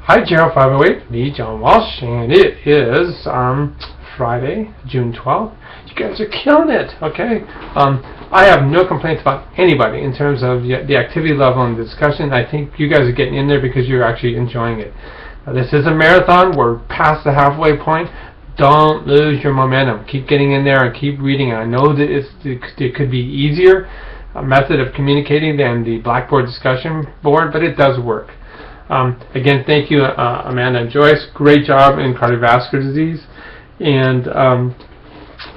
Hi, Gerald 508, me, John Walsh, and it is Friday, June 12th. You guys are killing it, okay? I have no complaints about anybody in terms of the activity level and the discussion. I think you guys are getting in there because you're actually enjoying it. Now, this is a marathon. We're past the halfway point. Don't lose your momentum. Keep getting in there and keep reading. I know that it could be easier method of communicating than the Blackboard discussion board, but it does work. Again, thank you, Amanda and Joyce. Great job in cardiovascular disease. And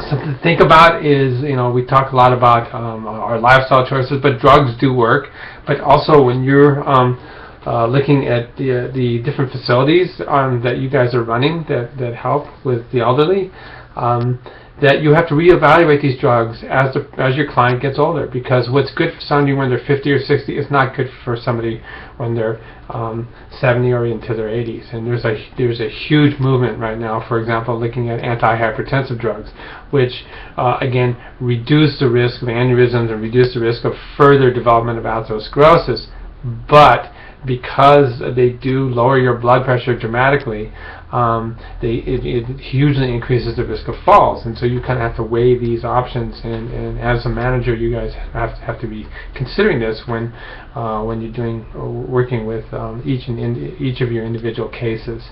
something to think about is, we talk a lot about our lifestyle choices, but drugs do work. But also when you're looking at the different facilities that you guys are running that help with the elderly, that you have to reevaluate these drugs as your client gets older, because what's good for somebody when they're 50 or 60 is not good for somebody when they're 70 or into their 80s. And there's a huge movement right now, for example, looking at antihypertensive drugs, which again reduce the risk of aneurysms and reduce the risk of further development of atherosclerosis. But because they do lower your blood pressure dramatically, it hugely increases the risk of falls, and so you kind of have to weigh these options. And as a manager, you guys have to be considering this when you're working with each of your individual cases.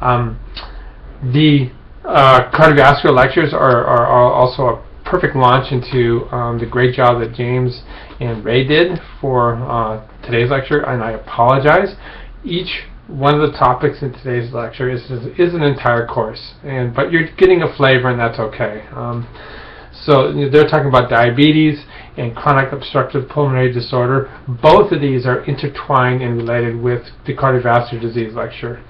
The cardiovascular lectures are also a perfect launch into the great job that James and Ray did for today's lecture, and I apologize. Each one of the topics in today's lecture is an entire course, but you're getting a flavor, and that's okay. So they're talking about diabetes and chronic obstructive pulmonary disorder. Both of these are intertwined and related with the cardiovascular disease lecture.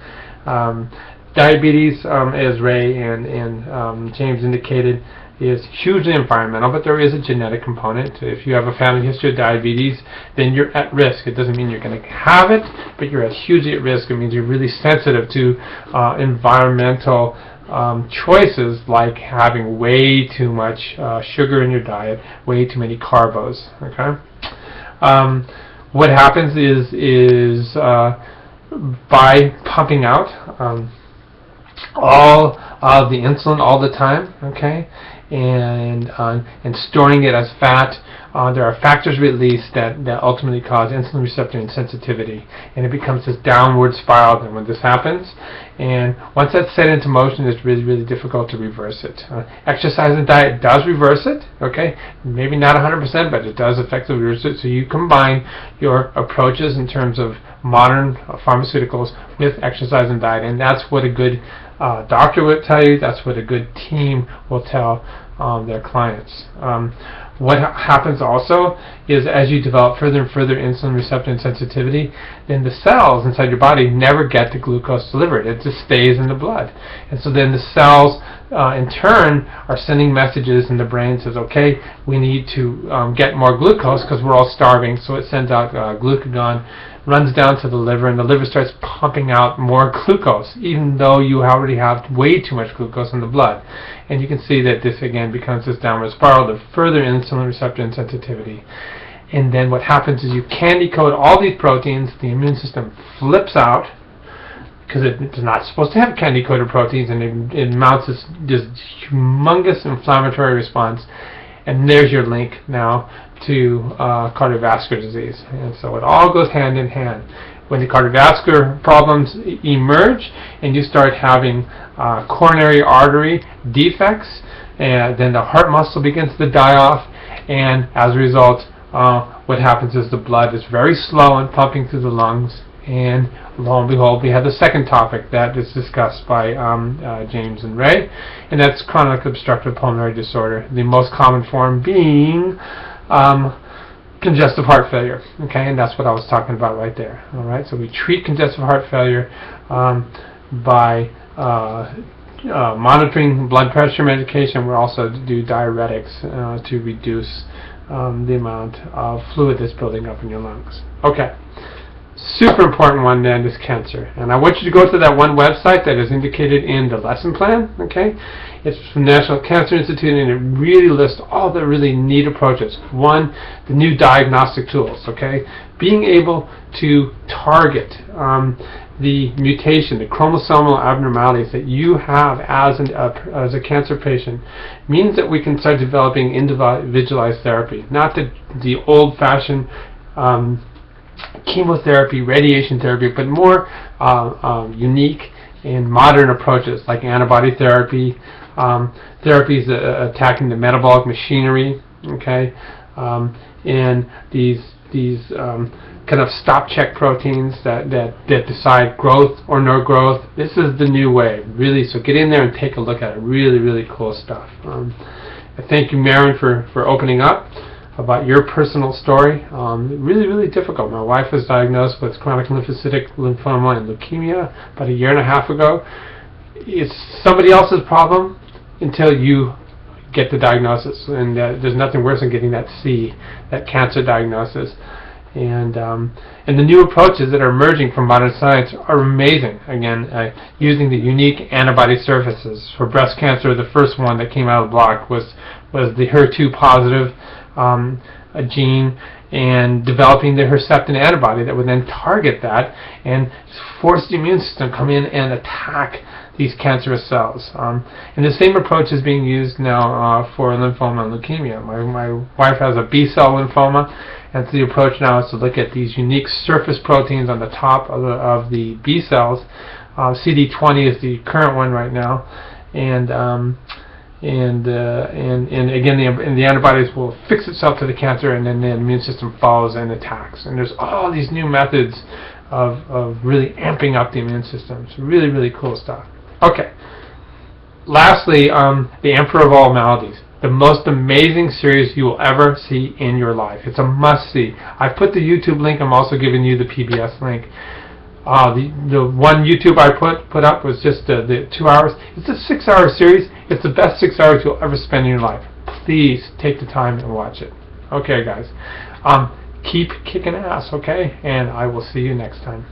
Diabetes, as Ray and James indicated, is hugely environmental, but there is a genetic component. If you have a family history of diabetes, then you're at risk. It doesn't mean you're going to have it, but you're hugely at risk. It means you're really sensitive to environmental choices, like having way too much sugar in your diet, way too many carbos. Okay. What happens is by pumping out all of the insulin all the time, okay, and storing it as fat, there are factors released that ultimately cause insulin receptor insensitivity, and it becomes this downward spiral. And when this happens, and once that's set into motion, it's really, really difficult to reverse it. Exercise and diet does reverse it, okay? Maybe not 100%, but it does effectively reverse it. So you combine your approaches in terms of modern pharmaceuticals with exercise and diet, and that's what a good doctor would tell you. That's what a good team will tell their clients. What happens also is, as you develop further and further insulin receptor insensitivity, then the cells inside your body never get the glucose delivered. It just stays in the blood. And so then the cells in turn are sending messages, and the brain says, okay, we need to get more glucose because we're all starving. So it sends out glucagon, runs down to the liver, and the liver starts pumping out more glucose, even though you already have way too much glucose in the blood. And you can see that this again becomes this downward spiral of further insulin receptor insensitivity. And then what happens is you candy coat all these proteins, the immune system flips out, because it's not supposed to have candy coated proteins, and it mounts this humongous inflammatory response. And there's your link now to cardiovascular disease. And so it all goes hand in hand. When the cardiovascular problems emerge and you start having coronary artery defects, and then the heart muscle begins to die off, and as a result, what happens is the blood is very slow in pumping through the lungs, and lo and behold, we have the second topic that is discussed by James and Ray, and that's chronic obstructive pulmonary disorder, the most common form being congestive heart failure. Okay, and that's what I was talking about right there. All right, so we treat congestive heart failure by monitoring blood pressure medication. We also do diuretics to reduce the amount of fluid that's building up in your lungs. Okay. super important one then is cancer. And I want you to go to that one website that is indicated in the lesson plan, okay? It's from the National Cancer Institute, and it really lists all the really neat approaches. One, the new diagnostic tools, okay? Being able to target the mutation, the chromosomal abnormalities that you have as a cancer patient means that we can start developing individualized therapy, not the old-fashioned chemotherapy, radiation therapy, but more unique and modern approaches like antibody therapy, therapies attacking the metabolic machinery, okay, and these kind of stop-check proteins that decide growth or no growth. This is the new way, really. So get in there and take a look at it. Really, really cool stuff. I thank you, Maren, for opening up about your personal story. Really, really difficult. My wife was diagnosed with chronic lymphocytic lymphoma and leukemia about 1.5 years ago. It's somebody else's problem until you get the diagnosis, and there's nothing worse than getting that cancer diagnosis. And the new approaches that are emerging from modern science are amazing. Again, using the unique antibody surfaces for breast cancer. The first one that came out of the block was the HER2 positive a gene, and developing the Herceptin antibody that would then target that and force the immune system to come in and attack these cancerous cells. And the same approach is being used now for lymphoma and leukemia. My wife has a B-cell lymphoma, and so the approach now is to look at these unique surface proteins on the top of the B cells. CD20 is the current one right now, and again, the antibodies will fix itself to the cancer, and then the immune system follows and attacks. And there's all these new methods of really amping up the immune system. It's really, really cool stuff. Okay. Lastly, The Emperor of All Maladies. The most amazing series you will ever see in your life. It's a must-see. I've put the YouTube link. I'm also giving you the PBS link. The one YouTube I put up was just the 2 hours. It's a 6-hour series. It's the best 6 hours you'll ever spend in your life. Please take the time and watch it. Okay, guys. Keep kicking ass, okay? And I will see you next time.